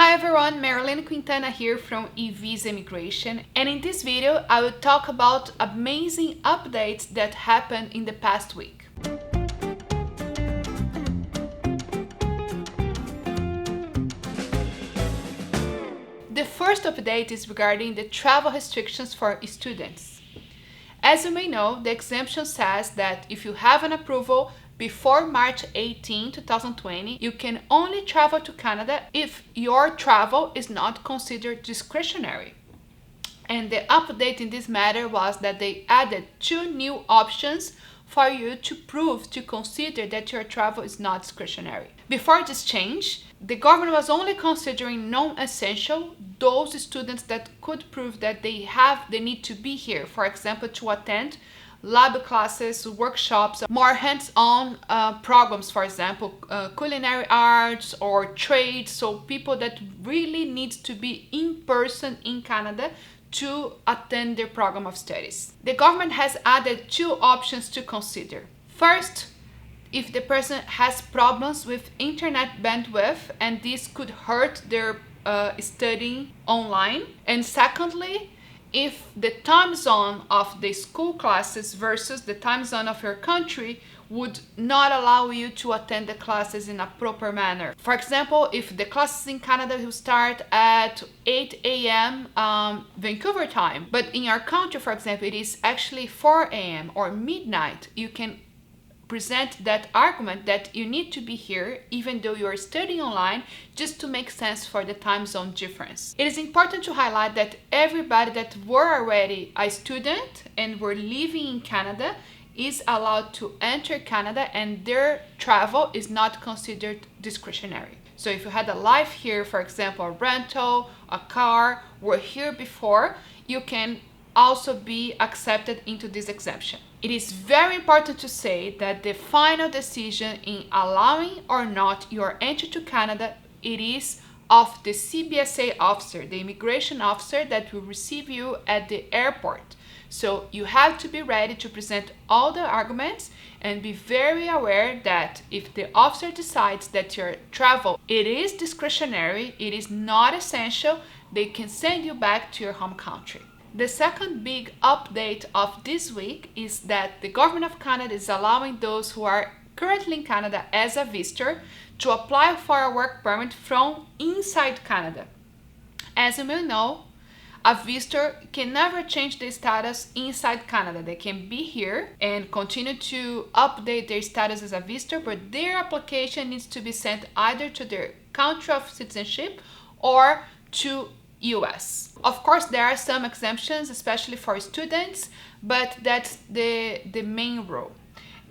Hi everyone, Marilene Quintana here from eVisa Immigration, and in this video I will talk about amazing updates that happened in the past week. The first update is regarding the travel restrictions for students. As you may know, the exemption says that if you have an approval before March 18, 2020, you can only travel to Canada if your travel is not considered discretionary. And the update in this matter was that they added 2 new options for you to consider that your travel is not discretionary. Before this change, the government was only considering non-essential those students that could prove that they need to be here, for example, to attend lab classes, workshops, more hands-on programs, for example, culinary arts or trades, so people that really need to be in person in Canada to attend their program of studies. The government has added 2 options to consider. First, if the person has problems with internet bandwidth and this could hurt their studying online. And secondly, if the time zone of the school classes versus the time zone of your country would not allow you to attend the classes in a proper manner. For example, if the classes in Canada will start at 8 a.m. Vancouver time, but in your country, for example, it is actually 4 a.m. or midnight, you can present that argument that you need to be here even though you are studying online, just to make sense for the time zone difference. It is important to highlight that everybody that were already a student and were living in Canada is allowed to enter Canada, and their travel is not considered discretionary. So if you had a life here, for example, a rental, a car, were here before, you can also be accepted into this exemption. It is very important to say that the final decision in allowing or not your entry to Canada, it is of the CBSA officer, the immigration officer that will receive you at the airport. So you have to be ready to present all the arguments and be very aware that if the officer decides that your travel, it is discretionary, it is not essential, they can send you back to your home country. The second big update of this week is that the government of Canada is allowing those who are currently in Canada as a visitor to apply for a work permit from inside Canada. As you may know, a visitor can never change their status inside Canada. They can be here and continue to update their status as a visitor, but their application needs to be sent either to their country of citizenship or to US. Of course, there are some exemptions, especially for students, but that's the main rule.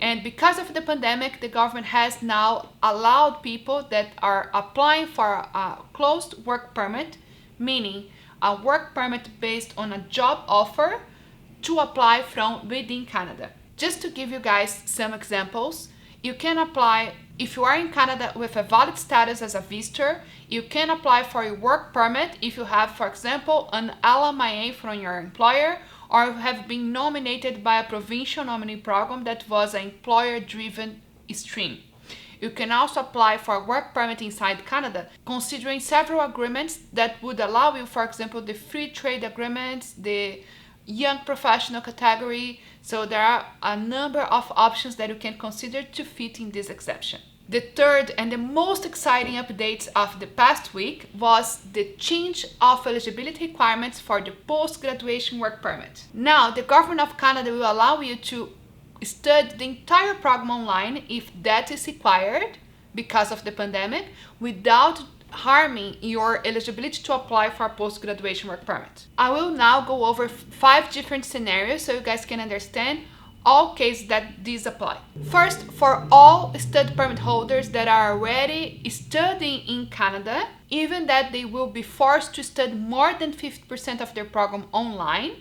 And because of the pandemic, the government has now allowed people that are applying for a closed work permit, meaning a work permit based on a job offer, to apply from within Canada. Just to give you guys some examples, you can apply, if you are in Canada with a valid status as a visitor, you can apply for a work permit if you have, for example, an LMIA from your employer, or you have been nominated by a provincial nominee program that was an employer-driven stream. You can also apply for a work permit inside Canada, considering several agreements that would allow you, for example, the free trade agreements, the young professional category. So there are a number of options that you can consider to fit in this exception. The third and the most exciting updates of the past week was the change of eligibility requirements for the post-graduation work permit. Now, the government of Canada will allow you to study the entire program online if that is required because of the pandemic, without harming your eligibility to apply for a post-graduation work permit. I will now go over 5 different scenarios so you guys can understand all cases that these apply. First, for all study permit holders that are already studying in Canada, even that they will be forced to study more than 50% of their program online,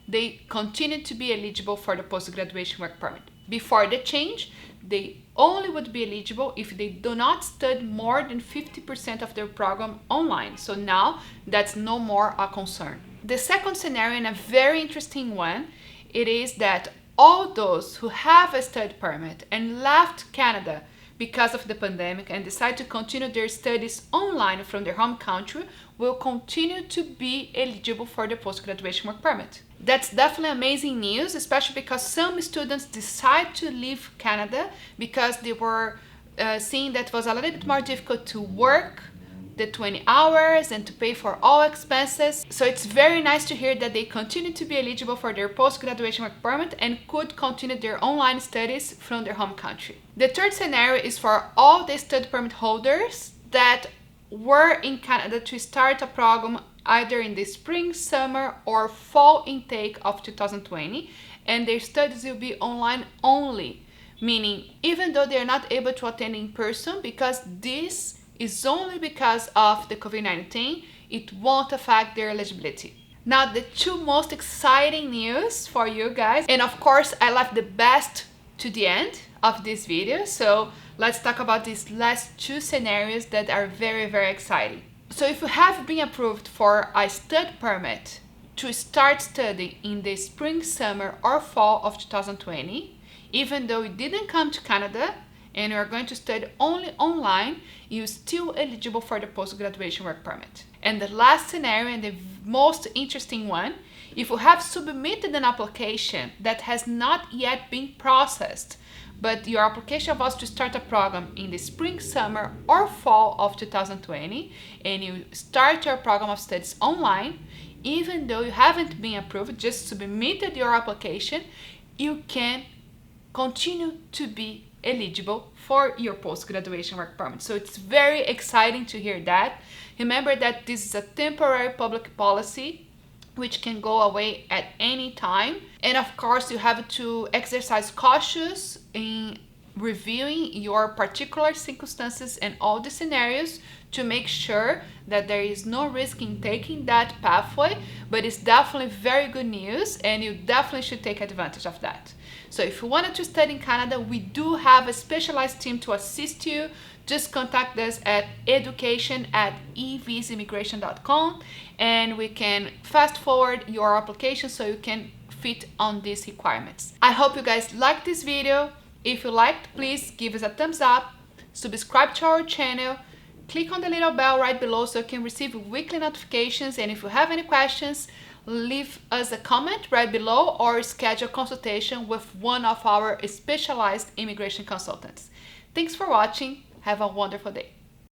they continue to be eligible for the post-graduation work permit. Before the change, they only would be eligible if they do not study more than 50% of their program online. So now that's no more a concern. The second scenario, and a very interesting one, it is that all those who have a study permit and left Canada because of the pandemic and decide to continue their studies online from their home country will continue to be eligible for the post-graduation work permit. That's definitely amazing news, especially because some students decide to leave Canada because they were seeing that it was a little bit more difficult to work the 20 hours and to pay for all expenses. So it's very nice to hear that they continue to be eligible for their post-graduation work permit and could continue their online studies from their home country. The third scenario is for all the study permit holders that were in Canada to start a program either in the spring, summer, or fall intake of 2020, and their studies will be online only, meaning even though they're not able to attend in person, because this is only because of the COVID-19, it won't affect their eligibility. Now, the two most exciting news for you guys, and of course I left the best to the end of this video, so let's talk about these last two scenarios that are very, very exciting. So if you have been approved for a study permit to start studying in the spring, summer, or fall of 2020, even though you didn't come to Canada and you are going to study only online, you're still eligible for the post-graduation work permit. And the last scenario, and the most interesting one, if you have submitted an application that has not yet been processed, but your application was to start a program in the spring, summer, or fall of 2020, and you start your program of studies online, even though you haven't been approved, just submitted your application, you can continue to be eligible for your post-graduation work permit. So it's very exciting to hear that. Remember that this is a temporary public policy which can go away at any time. And of course, you have to exercise cautious in reviewing your particular circumstances and all the scenarios to make sure that there is no risk in taking that pathway, but it's definitely very good news and you definitely should take advantage of that. So if you wanted to study in Canada, we do have a specialized team to assist you. Just contact us at education@evisaimmigration.com and we can fast forward your application so you can fit on these requirements. I hope you guys liked this video. If you liked, please give us a thumbs up, subscribe to our channel, click on the little bell right below so you can receive weekly notifications, and if you have any questions, leave us a comment right below or schedule a consultation with one of our specialized immigration consultants. Thanks for watching. Have a wonderful day.